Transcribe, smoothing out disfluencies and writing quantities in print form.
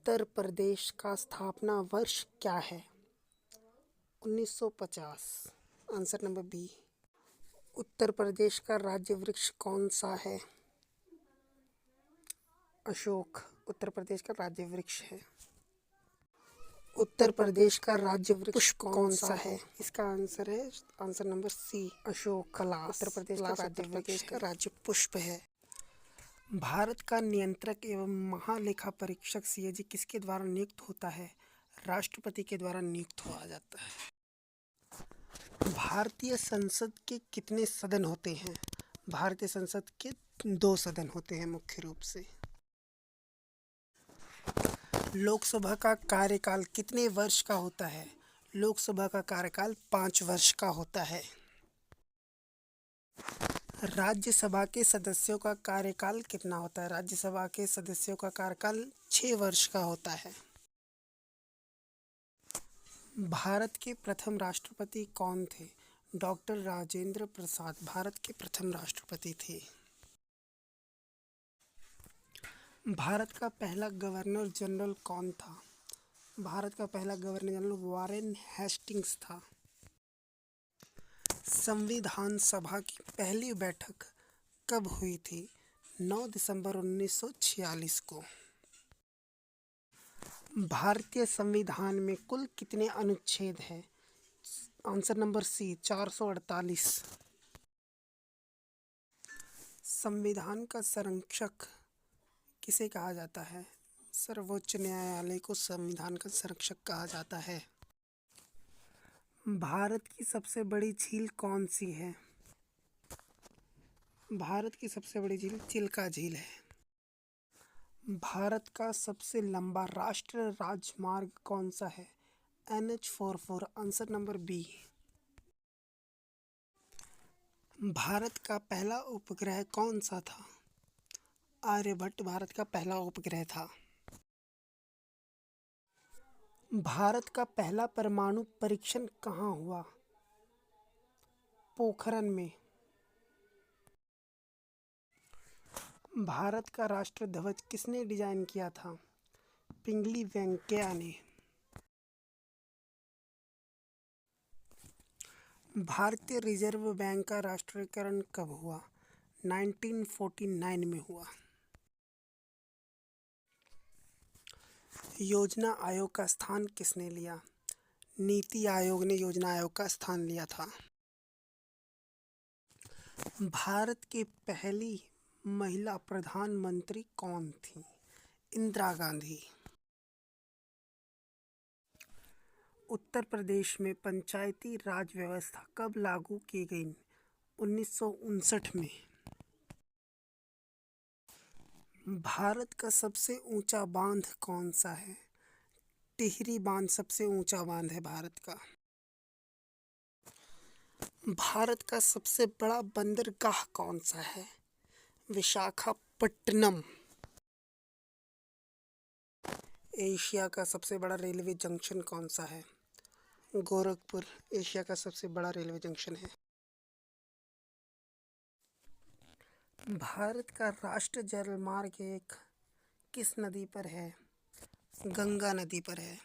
उत्तर प्रदेश का स्थापना वर्ष क्या है? 1950। Answer number B. Uttar Pradesh का राज्य वृक्ष कौन सा है? अशोक उत्तर प्रदेश का राज्य वृक्ष है। उत्तर प्रदेश का राज्य वृक्ष कौन सा है? इसका आंसर है आंसर नंबर सी, अशोक। कलास उत्तर प्रदेश का राज्य वृक्ष का राज्य पुष्प है। भारत का नियंत्रक एवं महालेखा परीक्षक सीएजी किसके द्वारा नियुक्त होता है? राष्ट्रपति के द्वारा नियुक्त हुआ जाता है। भारतीय संसद के कितने सदन होते हैं? भारतीय संसद के 2 सदन होते हैं मुख्य रूप से। लोकसभा का कार्यकाल कितने वर्ष का होता है? लोकसभा का कार्यकाल 5 वर्ष का होता है। राज्यसभा के सदस्यों का कार्यकाल कितना होता है? राज्यसभा के सदस्यों का कार्यकाल 6 वर्ष का होता है। भारत के प्रथम राष्ट्रपति कौन थे? डॉक्टर राजेंद्र प्रसाद भारत के प्रथम राष्ट्रपति थे। भारत का पहला गवर्नर जनरल कौन था? भारत का पहला गवर्नर जनरल वॉरेन हेस्टिंग्स था। संविधान सभा की पहली बैठक कब हुई थी? 9 दिसंबर 1946 को। भारतीय संविधान में कुल कितने अनुच्छेद हैं? Answer number C, 448। संविधान का संरक्षक किसे कहा जाता है? सर्वोच्च न्यायालय को संविधान का संरक्षक कहा जाता है। भारत की सबसे बड़ी झील कौन सी है? भारत की सबसे बड़ी झील चिल्का झील है। भारत का सबसे लंबा राष्ट्रीय राजमार्ग कौन सा है? NH44। Answer number B. Bharat का पहला उपग्रह कौन सा था? आर्यभट्ट भारत का पहला उपग्रह था। भारत का पहला परमाणु परीक्षण कहाँ हुआ? पोखरण में। भारत का राष्ट्रीय ध्वज किसने डिजाइन किया था? पिंगली वेंकैया ने। भारतीय रिजर्व बैंक का राष्ट्रीयकरण कब हुआ? 1949 में हुआ। योजना आयोग का स्थान किसने लिया? नीति आयोग ने योजना आयोग का स्थान लिया था। भारत की पहली महिला प्रधानमंत्री कौन थी? इंदिरा गांधी। उत्तर प्रदेश में पंचायती राज व्यवस्था कब लागू की गई? 1959 में। भारत का सबसे ऊंचा बांध कौन सा है? टिहरी बांध सबसे ऊंचा बांध है भारत का। भारत का सबसे बड़ा बंदरगाह कौन सा है? विशाखापट्टनम। एशिया का सबसे बड़ा रेलवे जंक्शन कौन सा है? गोरखपुर एशिया का सबसे बड़ा रेलवे जंक्शन है। भारत का राष्ट्रीय जलमार्ग एक किस नदी पर है? गंगा नदी पर है।